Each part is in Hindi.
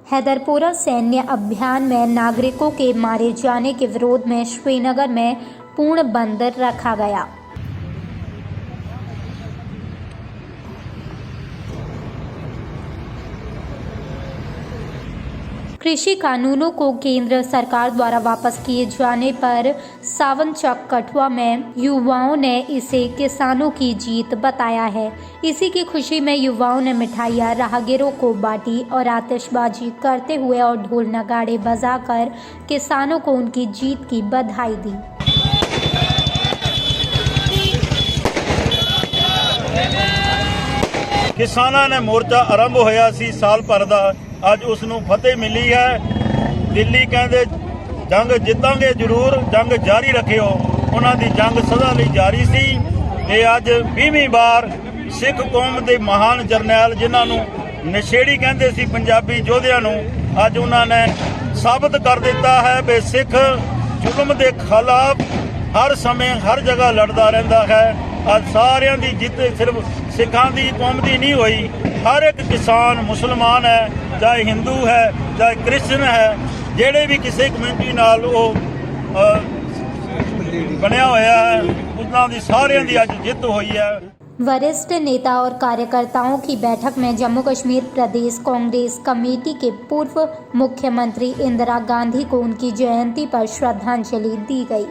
हैदरपुरा सैन्य अभियान में नागरिकों के मारे जाने के विरोध में श्रीनगर में पूर्ण बंद रखा गया। कृषि कानूनों को केंद्र सरकार द्वारा वापस किए जाने पर सावनचक कठुआ में युवाओं ने इसे किसानों की जीत बताया है। इसी की खुशी में युवाओं ने मिठाइयाँ राहगीरों को बांटी और आतिशबाजी करते हुए और ढोल नगाड़े बजाकर किसानों को उनकी जीत की बधाई दी। किसानों ने मोर्चा आरंभ होया सी साल भर दा, ਅੱਜ ਉਸ ਨੂੰ ਫਤਿਹ ਮਿਲੀ ਹੈ। ਦਿੱਲੀ ਕਹਿੰਦੇ ਜੰਗ ਜਿੱਤਾਂਗੇ ਜ਼ਰੂਰ, ਜੰਗ ਜਾਰੀ ਰੱਖਿਓ। ਉਹਨਾਂ ਦੀ ਜੰਗ ਸਦਾ ਲਈ ਜਾਰੀ ਸੀ ਤੇ ਅੱਜ 20ਵੀਂ ਵਾਰ ਸਿੱਖ ਕੌਮ ਦੇ ਮਹਾਨ ਜਰਨੈਲ ਜਿਨ੍ਹਾਂ ਨੂੰ ਨਸ਼ੇੜੀ ਕਹਿੰਦੇ ਸੀ ਪੰਜਾਬੀ ਯੋਧਿਆਂ ਨੂੰ, ਅੱਜ ਉਹਨਾਂ ਨੇ ਸਾਬਤ ਕਰ ਦਿੱਤਾ ਹੈ ਕਿ ਸਿੱਖ ਜ਼ੁਲਮ ਦੇ ਖਿਲਾਫ ਹਰ ਸਮੇਂ ਹਰ ਜਗ੍ਹਾ ਲੜਦਾ ਰਹਿੰਦਾ ਹੈ। ਅੱਜ ਸਾਰਿਆਂ ਦੀ ਜਿੱਤ ਸਿਰਫ ਸਿੱਖਾਂ ਦੀ ਕੌਮ ਦੀ ਨਹੀਂ ਹੋਈ, हर एक किसान मुसलमान है, चाहे हिंदू है, चाहे क्रिश्चन है, जेड़े भी किसी कम्यूनिटी नाल बनया होया है, उन्हां दी सारियां दी अज जित हुई है। वरिष्ठ नेता और कार्यकर्ताओं की बैठक में जम्मू कश्मीर प्रदेश कांग्रेस कमेटी के पूर्व मुख्यमंत्री इंदिरा गांधी को उनकी जयंती पर श्रद्धांजलि दी गई।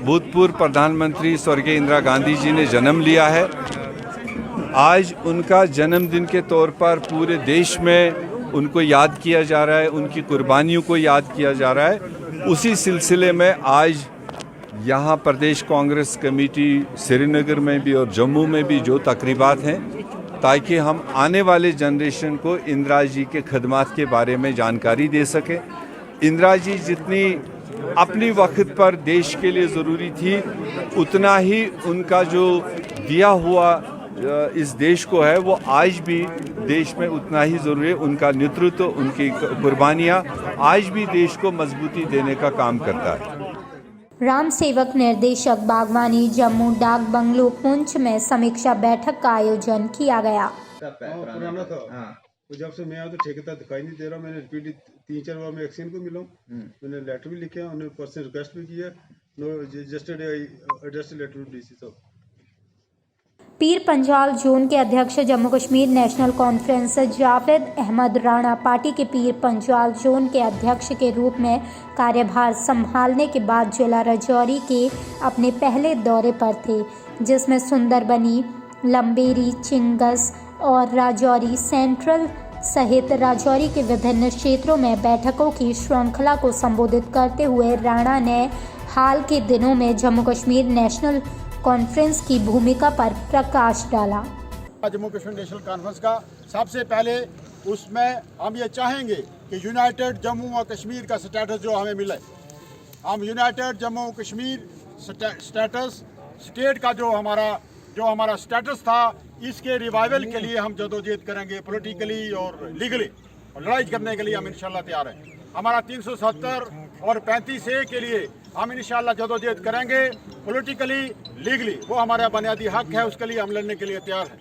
भूतपूर्व प्रधानमंत्री स्वर्गीय इंदिरा गांधी जी ने जन्म लिया है। आज उनका जन्मदिन के तौर पर पूरे देश में उनको याद किया जा रहा है, उनकी कुर्बानियों को याद किया जा रहा है। उसी सिलसिले में आज यहाँ प्रदेश कांग्रेस कमेटी श्रीनगर में भी और जम्मू में भी जो तकरीबात हैं, ताकि हम आने वाले जनरेशन को इंदिरा जी के खदमात के बारे में जानकारी दे सकें। इंदिरा जी जितनी अपनी वक्त पर देश के लिए ज़रूरी थी, उतना ही उनका जो दिया हुआ इस देश को है वो आज भी देश में उतना ही ज़रूरी है। उनका नेतृत्व, उनकी कुर्बानियाँ आज भी देश को मजबूती देने का काम करता है। राम सेवक निर्देशक बागवानी जम्मू डाक बंगलो पुंछ में समीक्षा बैठक का आयोजन किया गया। पुराना था, जब से मैं आया तो ठेकेदार दिखाई नहीं दे रहा। मैंने रिपीट 3-4 बार मैं एक्शन को मिला, मैंने लेटर भी लिखे, उन्होंने पर्सनल रिक्वेस्ट भी किया। जस्टिस एड्रेस लेटर डीसी साहब। पीर पंजाल जोन के अध्यक्ष Jammu Kashmir national conference Javed Ahmad Rana party के पीर पंजाल जोन के अध्यक्ष के रूप में कार्यभार संभालने के बाद जिला राजौरी के अपने पहले दौरे पर थे, जिसमें सुंदरबनी, लंबेरी, चिंगस और राजौरी सेंट्रल सहित राजौरी के विभिन्न क्षेत्रों में बैठकों की श्रृंखला को संबोधित करते हुए राणा ने हाल के दिनों में जम्मू कश्मीर नेशनल कॉन्फ्रेंस की भूमिका पर प्रकाश डाला। जम्मू कश्मीर नेशनल कॉन्फ्रेंस का सबसे पहले उसमें हम ये चाहेंगे कि यूनाइटेड जम्मू और कश्मीर का स्टेटस जो हमें मिले, हम United Jammu Kashmir status state का जो हमारा स्टेटस था, इसके रिवाइवल के लिए हम जदोजहद करेंगे पॉलिटिकली और लीगली, और लड़ाई करने के लिए हम इंशाल्लाह तैयार हैं। हमारा 370 और 35A के लिए हम इंशाल्लाह जदोजहद करेंगे पॉलिटिकली लीगली, वो हमारा बुनियादी हक है, उसके लिए हम लड़ने के लिए तैयार हैं।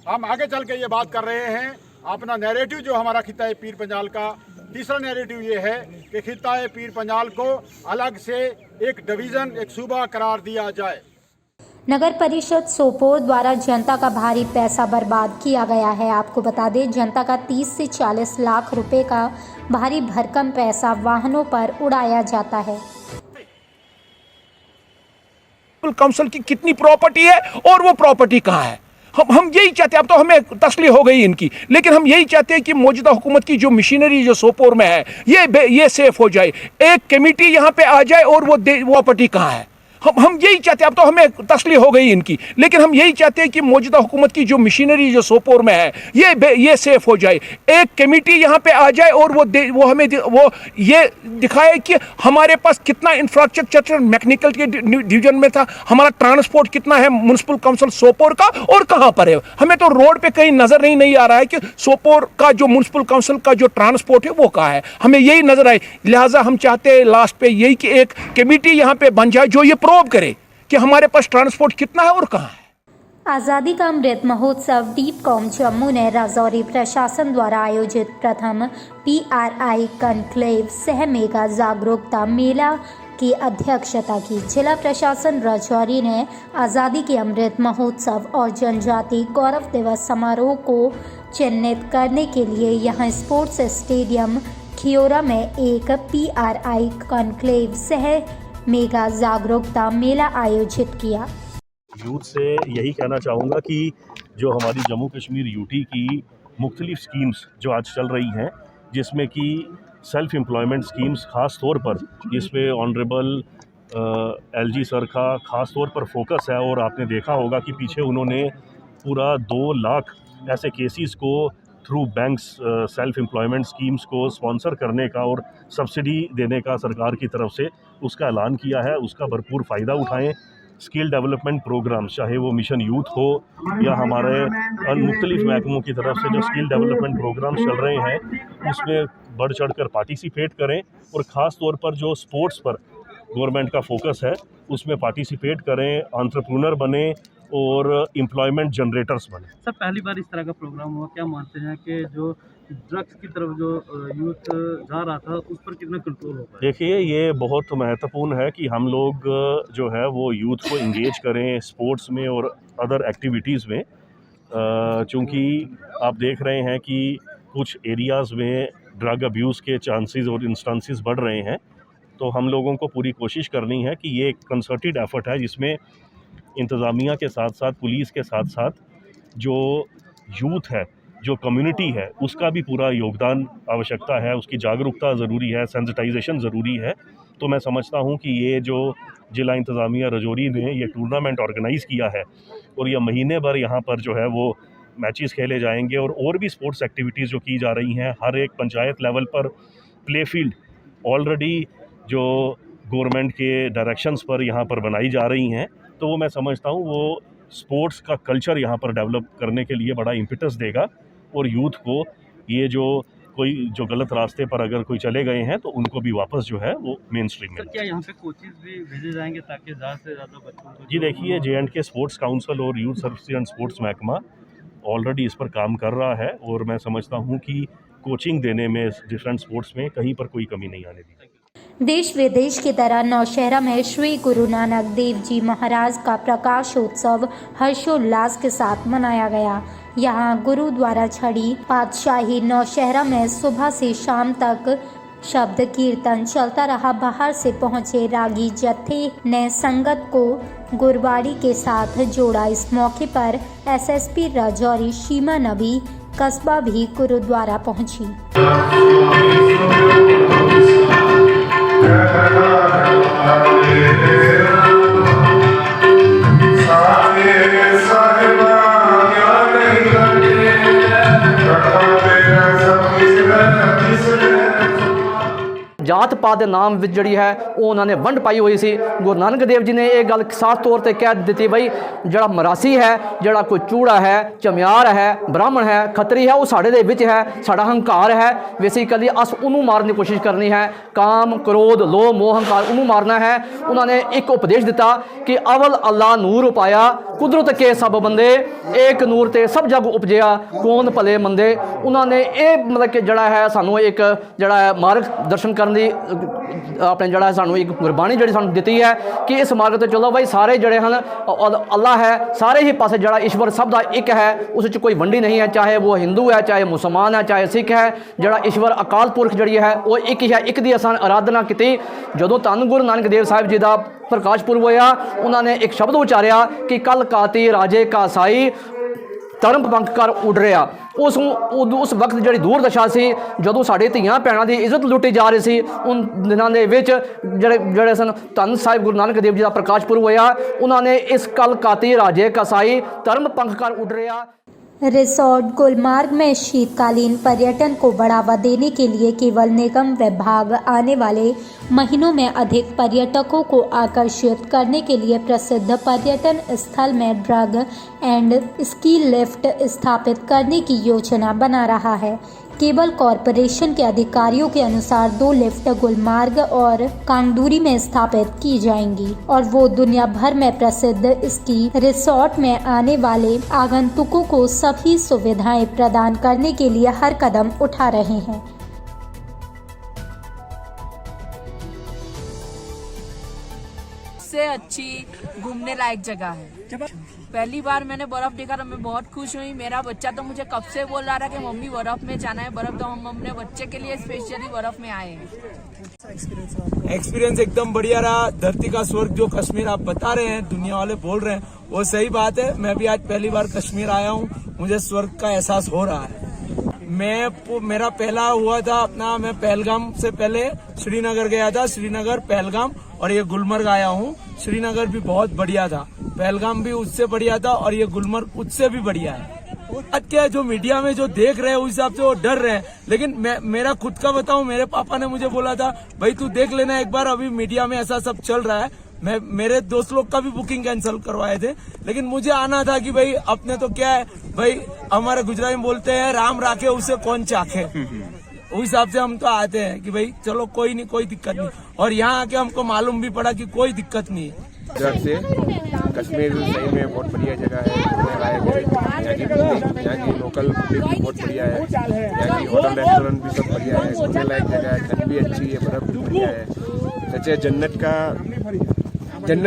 हम आगे चल के ये बात कर रहे हैं, अपना नैरेटिव जो हमारा खिता है पीर पंजाल का, तीसरा नैरेटिव ये है कि खिता है पीर पंजाल को अलग से एक डिवीज़न, एक सूबा करार दिया जाए। नगर परिषद सोपोर द्वारा जनता का भारी पैसा बर्बाद किया गया है। आपको बता दें, जनता का 30 से 40 लाख रुपए का भारी भरकम पैसा वाहनों पर उड़ाया जाता है। काउंसिल की कितनी प्रॉपर्टी है और वो प्रॉपर्टी कहाँ है, हम यही चाहते हैं। अब तो हमें तसली हो गई इनकी, लेकिन हम यही चाहते हैं कि मौजूदा हुकूमत की जो मशीनरी जो सोपोर में है ये सेफ हो जाए, एक कमेटी यहाँ पे आ जाए और वो प्रॉपर्टी कहाँ है, हम यही चाहते हैं। अब तो हमें तसली हो गई इनकी, लेकिन हम यही चाहते हैं कि मौजूदा हुकूमत की जो मशीनरी जो सोपोर में है ये सेफ हो जाए, एक कमेटी यहाँ पे आ जाए और वो हमें ये दिखाए कि हमारे पास कितना इंफ्रास्ट्रक्चर मैकेनिकल के डिवीजन में था, हमारा ट्रांसपोर्ट कितना है म्युनिसिपल काउंसिल सोपोर का और कहाँ पर है। हमें तो रोड पे कहीं नजर नहीं आ रहा है कि सोपोर का जो म्युनिसिपल काउंसिल का जो ट्रांसपोर्ट है वो कहाँ है, हमें यही नजर आए। लिहाजा हम चाहते हैं लास्ट पे यही कि एक कमेटी यहाँ पे बन जाए जो ये प्रूव करे कि हमारे पास ट्रांसपोर्ट कितना है और कहाँ है। आज़ादी का अमृत महोत्सव डीपकॉम जम्मू ने राजौरी प्रशासन द्वारा आयोजित प्रथम PRI कॉन्क्लेव सह मेगा जागरूकता मेला की अध्यक्षता की। जिला प्रशासन राजौरी ने आज़ादी के अमृत महोत्सव और जनजाति गौरव दिवस समारोह को चिन्हित करने के लिए यहां स्पोर्ट्स स्टेडियम खियोरा में एक PRI कॉन्क्लेव सह मेगा जागरूकता मेला आयोजित किया। यूथ से यही कहना चाहूँगा कि जो हमारी जम्मू कश्मीर यूटी की मुख्तलिफ स्कीम्स जो आज चल रही हैं, जिसमें कि सेल्फ़ एम्प्लॉयमेंट स्कीम्स ख़ास तौर पर, जिस पे ऑनरेबल LG सर का ख़ास तौर पर फोकस है, और आपने देखा होगा कि पीछे उन्होंने पूरा 2 लाख ऐसे केसेस को through banks self employment schemes को स्पॉन्सर करने का और सब्सिडी देने का सरकार की तरफ से उसका ऐलान किया है। उसका भरपूर फ़ायदा उठाएँ। स्किल डेवलपमेंट प्रोग्राम, चाहे वो मिशन यूथ हो या हमारे मुख्तलिफ महकमों की तरफ से जो स्किल डेवलपमेंट प्रोग्राम चल रहे हैं, उसमें बढ़ चढ़ कर पार्टिसिपेट करें, और ख़ास तौर पर जो स्पोर्ट्स पर गवर्नमेंट का फोकस है उसमें पार्टिसिपेट करें, एंटरप्रेन्योर बने और एम्प्लॉयमेंट जनरेटर्स बने। सर, पहली बार इस तरह का प्रोग्राम हुआ, क्या मानते हैं कि जो ड्रग्स की तरफ जो यूथ जा रहा था उस पर कितना कंट्रोल हो पाया? देखिए, ये बहुत महत्वपूर्ण है कि हम लोग जो है वो यूथ को इंगेज करें स्पोर्ट्स में और अदर एक्टिविटीज़ में, चूँकि आप देख रहे हैं कि कुछ एरियाज़ में ड्रग अब्यूज़ के चांसेस और इंस्टेंसेस बढ़ रहे हैं। तो हम लोगों को पूरी कोशिश करनी है कि ये एक कंसर्टेड एफर्ट है, जिसमें इंतज़ामिया के साथ साथ, पुलिस के साथ साथ जो यूथ है, जो कम्युनिटी है, उसका भी पूरा योगदान आवश्यकता है। उसकी जागरूकता ज़रूरी है, सेंसिटाइजेशन ज़रूरी है। तो मैं समझता हूँ कि ये जो जिला इंतज़ामिया राजौरी ने ये टूर्नामेंट ऑर्गेनाइज़ किया है, और ये महीने भर यहाँ पर जो है वो मैचेस खेले जाएंगे, और भी स्पोर्ट्स एक्टिविटीज़ जो की जा रही हैं हर एक पंचायत लेवल पर। प्ले फील्ड ऑलरेडी जो गवर्नमेंट के डायरेक्शंस पर यहाँ पर बनाई जा रही हैं, तो वो मैं समझता हूँ वो स्पोर्ट्स का कल्चर यहाँ पर डेवलप करने के लिए बड़ा इम्पिटस देगा, और यूथ को ये जो गलत रास्ते पर अगर कोई चले गए हैं तो उनको भी वापस जो है वो मेन स्ट्रीम में। क्या यहाँ पे कोचेस भी भेजे जाएंगे ताकि ज़्यादा से ज़्यादा बच्चों को? जी देखिए, J&K स्पोर्ट्स काउंसिल और यूथ सर्विसेज एंड स्पोर्ट्स महकमा ऑलरेडी इस पर काम कर रहा है, और मैं समझता हूँ कि कोचिंग देने में डिफरेंट स्पोर्ट्स में कहीं पर कोई कमी नहीं आने दी। देश विदेश की तरह नौशहरा में श्री गुरु नानक देव जी महाराज का प्रकाशोत्सव हर्षोल्लास के साथ मनाया गया। यहाँ गुरु द्वारा छड़ी पातशाही नौशहरा में सुबह से शाम तक शब्द कीर्तन चलता रहा। बाहर से पहुंचे रागी जत्थे ने संगत को गुरबाणी के साथ जोड़ा। इस मौके पर SSP राजौरी शीमा नबी कस्बा भी गुरुद्वारा पहुंची। जात पात के नाम विच जिहड़ी है वो उन्होंने वंड पाई हुई सी। गुरु नानक देव जी ने यह गल साफ तौर पर कह दी बई जिहड़ा मरासी है, जिहड़ा कोई चूड़ा है, चमियार है, ब्राह्मण है, खतरी है, वो साढ़े दे विच है, साड़ा हंकार है। बेसिकली अस उन्होंने मारने की कोशिश करनी है। काम, क्रोध, लोभ, मोह, हंकार उन्होंने मारना है। उन्होंने एक उपदेश दिता कि अवल अल्लाह नूर उपाया, कुदरत के सब बंदे, एक नूर ते सब जग उपजया, कौन भले मंदे। उन्होंने ये मतलब कि जड़ा है सानू एक जड़ा है मार्ग दर्शन करने अपने जड़ा है सानू एक गुरबाणी जी सानू दी है कि इस मार्ग तो चलो भाई सारे जड़े हैं अल्लाह है, सारे ही पासे जड़ा ईश्वर सब का एक है, उस कोई वंडी नहीं है, चाहे वो हिंदू है, चाहे मुसलमान है, चाहे सिख है। जड़ा ईश्वर अकाल पुरख जी है वो एक ही है, एक दी असां आराधना की। जो धन गुरु नानक देव साहिब जी का प्रकाश पुरब होया, उन्होंने एक शब्द उचारिया कि कल काती राजे का साई धर्म पंख कर उड़ रहा। उस वक्त जी दूर दशा से जदों साढ़े धियां भैणां की इज्जत लुटी जा रही सी, उन दिनों के विच जड़े सन धन साहिब गुरु नानक देव जी का प्रकाश पुरब होया। उन्होंने इस कल काती राजे का साई धर्म पंख कर उड़ रहा। रिसोर्ट गुलमार्ग में शीतकालीन पर्यटन को बढ़ावा देने के लिए केवल निगम विभाग आने वाले महीनों में अधिक पर्यटकों को आकर्षित करने के लिए प्रसिद्ध पर्यटन स्थल में ड्रग एंड स्की लिफ्ट स्थापित करने की योजना बना रहा है। केबल कॉरपोरेशन के अधिकारियों के अनुसार 2 लिफ्ट गुलमार्ग और कांगदूरी में स्थापित की जाएंगी और वो दुनिया भर में प्रसिद्ध इसकी रिसोर्ट में आने वाले आगंतुकों को सभी सुविधाएं प्रदान करने के लिए हर कदम उठा रहे हैं। से अच्छी घूमने लायक जगह है। पहली बार मैंने बर्फ देखा तो मैं बहुत खुश हुई। मेरा बच्चा तो मुझे कब से बोल रहा था कि मम्मी बर्फ में जाना है बर्फ, तो हम अपने बच्चे के लिए स्पेशली बर्फ में आए हैं। एक्सपीरियंस एकदम बढ़िया रहा। धरती का स्वर्ग जो कश्मीर आप बता रहे हैं, दुनिया वाले बोल रहे हैं, वो सही बात है। मैं भी आज पहली बार कश्मीर आया हूँ, मुझे स्वर्ग का एहसास हो रहा है। मेरा पहला हुआ था मैं पहलगाम से पहले श्रीनगर गया था, श्रीनगर पहलगाम, और ये गुलमर्ग आया हूँ। श्रीनगर भी बहुत बढ़िया था, पहलगाम भी उससे बढ़िया था और ये गुलमर्ग उससे भी बढ़िया है। क्या जो मीडिया में जो देख रहे हैं उस हिसाब से वो डर रहे हैं, लेकिन मेरा खुद का बताऊं, मेरे पापा ने मुझे बोला था भाई तू देख लेना एक बार, अभी मीडिया में ऐसा सब चल रहा है। मेरे दोस्त लोग का भी बुकिंग कैंसिल करवाए थे, लेकिन मुझे आना था कि भाई अपने तो क्या है भाई, हमारे गुजराती में बोलते हैं राम राखे उसे कौन चाखे, उस हिसाब से हम तो आते हैं कि भाई चलो कोई नहीं, कोई दिक्कत नहीं। और यहाँ आके हमको मालूम भी पड़ा कि कोई दिक्कत नहीं है। से कश्मीर सही में बहुत बढ़िया जगह है, घूमने लायक है। यहाँ की लोकल पब्लिक भी बहुत बढ़िया है, यहाँ की होटल रेस्टोरेंट भी सब बढ़िया है, घूमने लायक जगह है, ठंड भी अच्छी है, बर्फ भी बढ़िया है। सच्चे जन्नत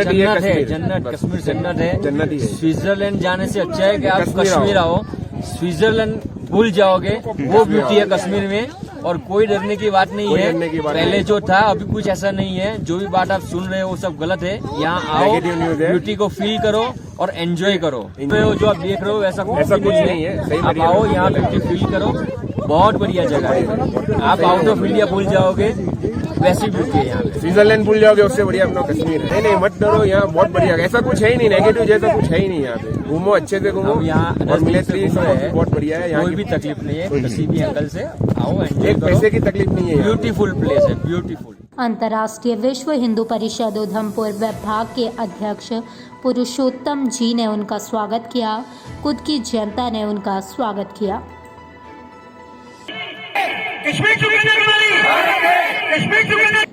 ही है कश्मीर, कश्मीर जन्नत है, जन्नत ही है। स्विट्जरलैंड जाने से अच्छा है कि आप कश्मीर आओ, स्विट्जरलैंड भूल जाओगे, वो ब्यूटी है कश्मीर में। और कोई डरने की बात नहीं है, पहले जो था अभी कुछ ऐसा नहीं है। जो भी बात आप सुन रहे हो वो सब गलत है। यहाँ आओ, ब्यूटी को फील करो और एंजॉय करो। जो आप देख रहे हो ऐसा कुछ नहीं है, आप आओ यहाँ ब्यूटी फील करो, बहुत बढ़िया जगह है। आप आउट ऑफ इंडिया भूल जाओगे, वैसी ब्यूटी है यहाँ। स्विट्जरलैंड भूल जाओगे, उससे बढ़िया अपना कश्मीर है। नहीं मत डरो, यहाँ बहुत बढ़िया, ऐसा कुछ है ही नहीं, नेगेटिव जैसा कुछ है ही नहीं। यहाँ पे घूमो, अच्छे से घूमो, यहाँ और मिलिट्री बहुत बढ़िया है, यहाँ कोई भी तकलीफ नहीं है, किसी भी एंगल से आओ, एक पैसे की तकलीफ नहीं है। ब्यूटीफुल प्लेस है, ब्यूटीफुल। अंतर्राष्ट्रीय विश्व हिंदू परिषद उधमपुर विभाग के अध्यक्ष पुरुषोत्तम जी ने उनका स्वागत किया। खुद की जनता ने उनका स्वागत किया।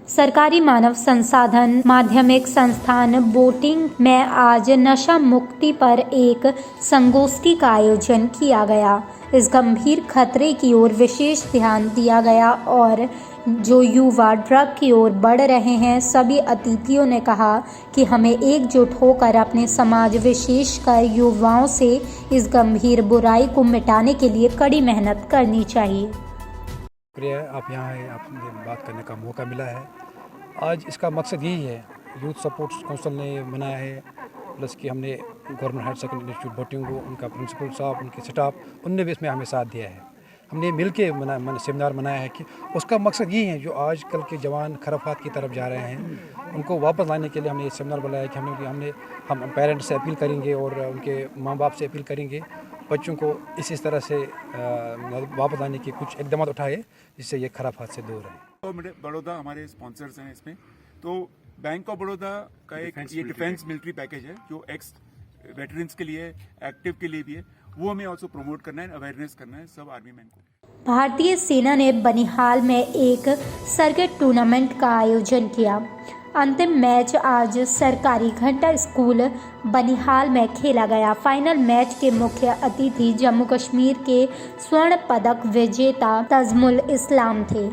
सरकारी मानव संसाधन माध्यमिक संस्थान बोटिंग में आज नशा मुक्ति पर एक संगोष्ठी का आयोजन किया गया। इस गंभीर खतरे की ओर विशेष ध्यान दिया गया और जो युवा ड्रग की ओर बढ़ रहे हैं, सभी अतिथियों ने कहा कि हमें एकजुट होकर अपने समाज विशेषकर युवाओं से इस गंभीर बुराई को मिटाने के लिए कड़ी मेहनत करनी चाहिए। शुक्रिया आप यहाँ आए, आपने बात करने का मौका मिला है। आज इसका मकसद यही है, यूथ सपोर्ट काउंसिल ने बनाया है, प्लस कि हमने गवर्नमेंट हायर सेकेंडरी इंस्टीट्यूट बोटिंग को, उनका प्रिंसिपल साहब, उनके स्टाफ, उनने भी इसमें हमें साथ दिया है। हमने मिल के सेमिनार बनाया है कि उसका मकसद यही है, जो आजकल के जवान खराफात की तरफ जा रहे हैं उनको वापस लाने के लिए हमने ये सेमिनार बनाया कि हम पेरेंट्स से अपील करेंगे और उनके माँ बाप से अपील करेंगे बच्चों को इस तरह से वापस लाने की कुछ इकदाम उठाए जिससे ये खराफात से दूर है। तो बड़ौदा हमारे स्पॉन्सर्स हैं इसमें। तो बैंक ऑफ बड़ौदा का एक ये डिफेंस मिलिट्री पैकेज है जो एक्स वेटरन्स के लिए, एक्टिव के लिए भी है, वो हमें ऑल्सो प्रमोट करना है, अवेयरनेस करना है सब आर्मी मैन को। भारतीय सेना ने बनिहाल में एक सर्किट टूर्नामेंट का आयोजन किया। अंतिम मैच आज सरकारी घंटा स्कूल बनिहाल में खेला गया। फाइनल मैच के मुख्य अतिथि जम्मू कश्मीर के स्वर्ण पदक विजेता तजमुल इस्लाम थे।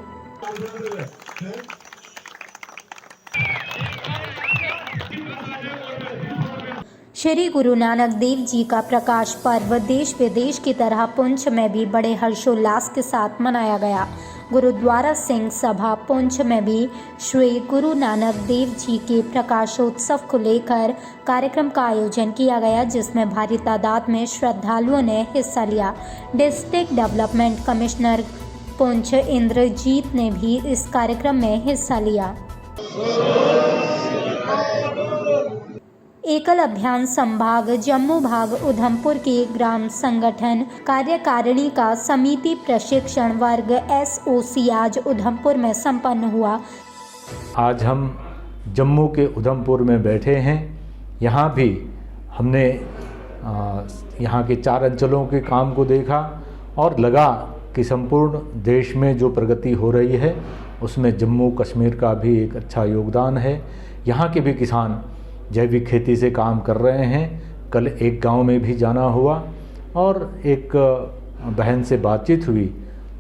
श्री गुरु नानक देव जी का प्रकाश पर्व देश विदेश की तरह पुंछ में भी बड़े हर्षोल्लास के साथ मनाया गया। गुरुद्वारा सिंह सभा पुंछ में भी श्री गुरु नानक देव जी के प्रकाशोत्सव को लेकर कार्यक्रम का आयोजन किया गया, जिसमें भारी तादाद में श्रद्धालुओं ने हिस्सा लिया। District development commissioner Poonch Inderjeet ने भी इस कार्यक्रम में हिस्सा लिया। एकल अभियान संभाग जम्मू भाग उधमपुर के ग्राम संगठन कार्यकारिणी का समिति प्रशिक्षण वर्ग SOC आज उधमपुर में संपन्न हुआ। आज हम जम्मू के उधमपुर में बैठे हैं। यहाँ भी हमने यहाँ के 4 अंचलों के काम को देखा और लगा कि संपूर्ण देश में जो प्रगति हो रही है उसमें जम्मू कश्मीर का भी एक अच्छा योगदान है। यहाँ के भी किसान जैविक खेती से काम कर रहे हैं। कल एक गांव में भी जाना हुआ और एक बहन से बातचीत हुई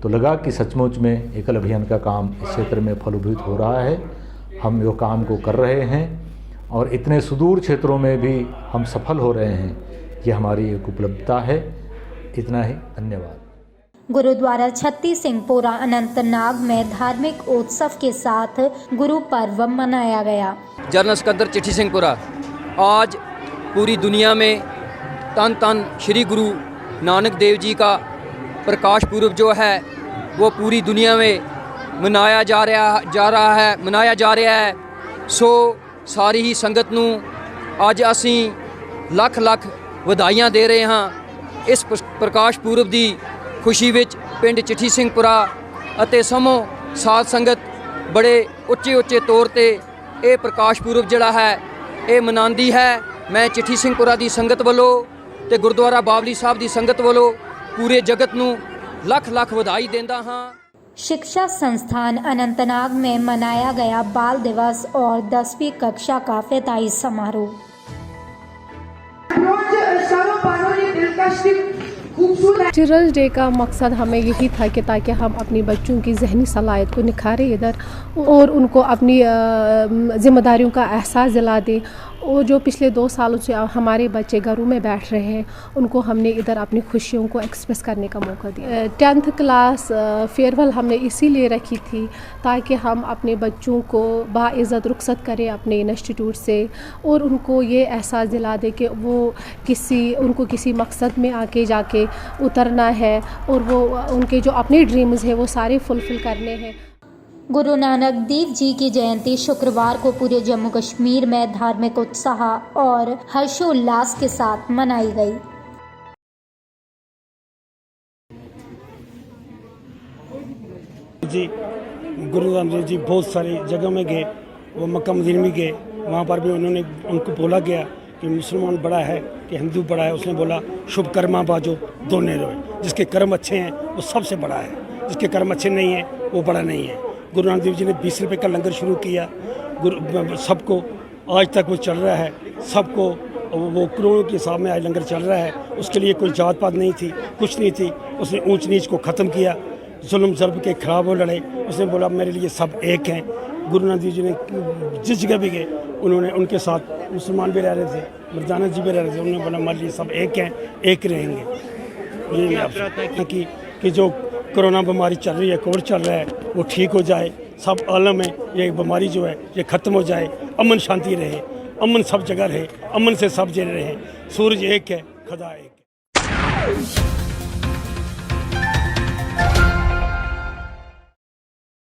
तो लगा कि सचमुच में एकल अभियान का काम इस क्षेत्र में फलीभूत हो रहा है। हम यो काम को कर रहे हैं और इतने सुदूर क्षेत्रों में भी हम सफल हो रहे हैं, ये हमारी एक उपलब्धता है। इतना ही, धन्यवाद। गुरुद्वारा छत्ती सिंहपुरा अनंतनाग में धार्मिक उत्सव के साथ गुरु पर्व मनाया गया। जनरल सिकंदर चिट्ठी सिंहपुरा, आज पूरी दुनिया में तन तन श्री गुरु नानक देव जी का प्रकाश पुरब जो है वो पूरी दुनिया में मनाया जा रहा है। सो सारी ही संगत नूं अज असीं लख लख ਵਧਾਈਆਂ ਦੇ ਰਹੇ ਹਾਂ। ਇਸ ਪ੍ਰਕਾਸ਼ ਪੁਰਬ ਦੀ ਖੁਸ਼ੀ ਵਿੱਚ ਪਿੰਡ ਚਿੱਠੀ ਸਿੰਘਪੁਰਾ ਅਤੇ ਸਮੂਹ ਸਾਧ ਸੰਗਤ ਬੜੇ ਉੱਚੇ ਤੌਰ ਤੇ ਇਹ ਪ੍ਰਕਾਸ਼ ਪੁਰਬ ਜਿਹੜਾ ਹੈ ਇਹ ਮਨਾਉਂਦੀ ਹੈ। ਮੈਂ ਚਿੱਠੀ ਸਿੰਘਪੁਰਾ ਦੀ ਸੰਗਤ ਵੱਲੋਂ ਤੇ ਗੁਰਦੁਆਰਾ ਬਾਵਲੀ ਸਾਹਿਬ ਦੀ ਸੰਗਤ ਵੱਲੋਂ पूरे जगत नूं लख लख बधाई देंदा हाँ। शिक्षा संस्थान अनंतनाग में मनाया गया बाल दिवस और 10वीं कक्षा का फ़िताई समारोह। चिल्ड्रंस डे का मकसद हमें यही था कि ताकि हम अपनी बच्चों की जहनी सलाहियत को निखारें इधर और उनको अपनी ज़िम्मेदारियों का एहसास दिला दें। और जो पिछले 2 सालों से हमारे बच्चे घरों में बैठ रहे हैं उनको हमने इधर अपनी खुशियों को एक्सप्रेस करने का मौका दिया। 10th क्लास फेयरवेल हमने इसीलिए रखी थी ताकि हम अपने बच्चों को बाइज़्ज़त रुखसत करें अपने इंस्टीट्यूट से और उनको ये एहसास दिला दें कि वो उनको किसी मकसद में आके जाके उतरना है और वो उनके जो अपने ड्रीम्स हैं वो सारे फुलफ़िल करने हैं। गुरु नानक देव जी की जयंती शुक्रवार को पूरे जम्मू कश्मीर में धार्मिक उत्साह और हर्षोल्लास के साथ मनाई गई। जी गुरु नानक देव जी बहुत सारी जगह में गए, वो मक्का मदीना में गए, वहाँ पर भी उनको बोला गया कि मुसलमान बड़ा है कि हिंदू बड़ा है। उसने बोला शुभ कर्मा बाजो दोनों रहे, जिसके कर्म अच्छे हैं वो सबसे बड़ा है, जिसके कर्म अच्छे नहीं हैं वो बड़ा नहीं है। गुरु नानक देव जी ने 20 रुपये का लंगर शुरू किया, सबको आज तक वो चल रहा है, सबको वो करोड़ों के हिसाब में आज लंगर चल रहा है। उसके लिए कोई जात पात नहीं थी, कुछ नहीं थी। उसने ऊंच नीच को ख़त्म किया, जुल्म ज़ल्म के खिलाफ वो लड़े। उसने बोला मेरे लिए सब एक हैं। गुरु नानक देव जी ने जिस जगह भी गए उन्होंने उनके साथ मुसलमान भी रह रहे थे, मर्दाना जी भी रह रहे थे। उन्होंने बोला हमारे लिए सब एक हैं, एक रहेंगे। ये आपसे कि जो कोरोना बीमारी चल रही है, कोविड चल रहा है, वो ठीक हो जाए, सब आलम में ये बीमारी जो है ये ख़त्म हो जाए, अमन शांति रहे, अमन सब जगह रहे, अमन से सब जगह रहे। सूरज एक है, खुदा एक है।